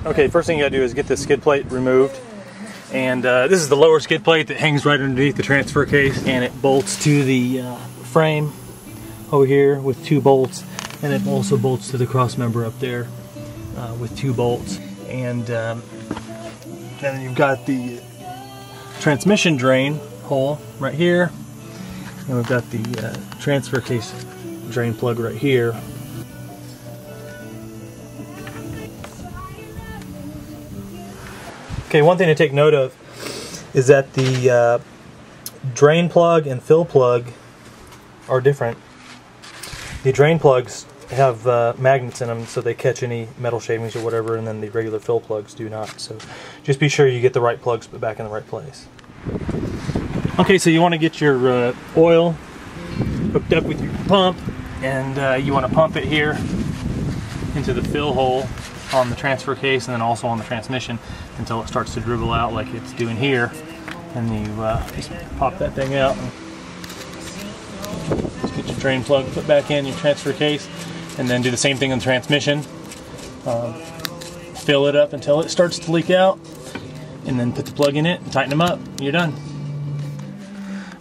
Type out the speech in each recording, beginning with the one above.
Okay, first thing you gotta do is get the skid plate removed. And this is the lower skid plate that hangs right underneath the transfer case, and it bolts to the frame over here with 2 bolts, and it also bolts to the cross member up there with 2 bolts. And then you've got the transmission drain hole right here, and we've got the transfer case drain plug right here. Okay, one thing to take note of is that the drain plug and fill plug are different. The drain plugs have magnets in them, so they catch any metal shavings or whatever, and then the regular fill plugs do not. So just be sure you get the right plugs put back in the right place. Okay, so you want to get your oil hooked up with your pump, and you want to pump it here into the fill hole on the transfer case, and then also on the transmission until it starts to dribble out like it's doing here. And you just pop that thing out and just get your drain plug put back in your transfer case, and then do the same thing on the transmission. Fill it up until it starts to leak out, and then put the plug in it and tighten them up, and you're done.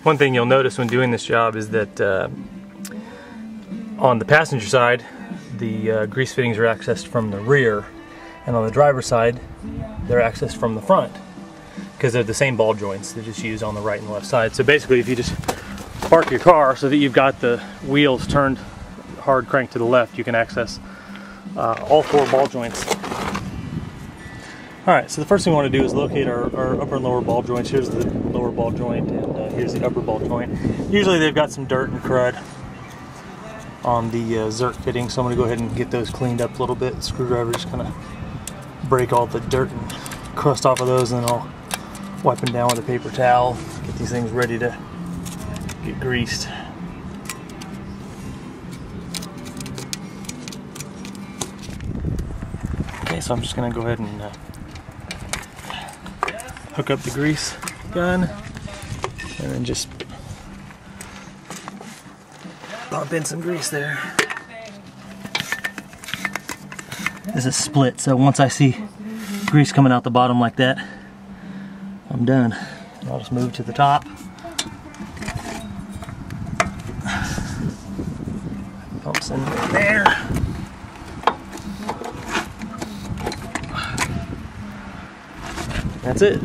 One thing you'll notice when doing this job is that on the passenger side, the grease fittings are accessed from the rear, and on the driver's side they're accessed from the front, because they're the same ball joints. They're just used on the right and left side. So basically, if you just park your car so that you've got the wheels turned hard crank to the left, you can access all 4 ball joints. Alright, so the first thing we want to do is locate our upper and lower ball joints. Here's the lower ball joint, and here's the upper ball joint. Usually they've got some dirt and crud on the Zerk fitting, so I'm going to go ahead and get those cleaned up a little bit. The screwdriver just kind of break all the dirt and crust off of those, and then I'll wipe them down with a paper towel, get these things ready to get greased. Okay, so I'm just going to go ahead and hook up the grease gun, and then just pump in some grease there. This is split, so once I see grease coming out the bottom like that, I'm done. I'll just move to the top. Pumps in there. That's it.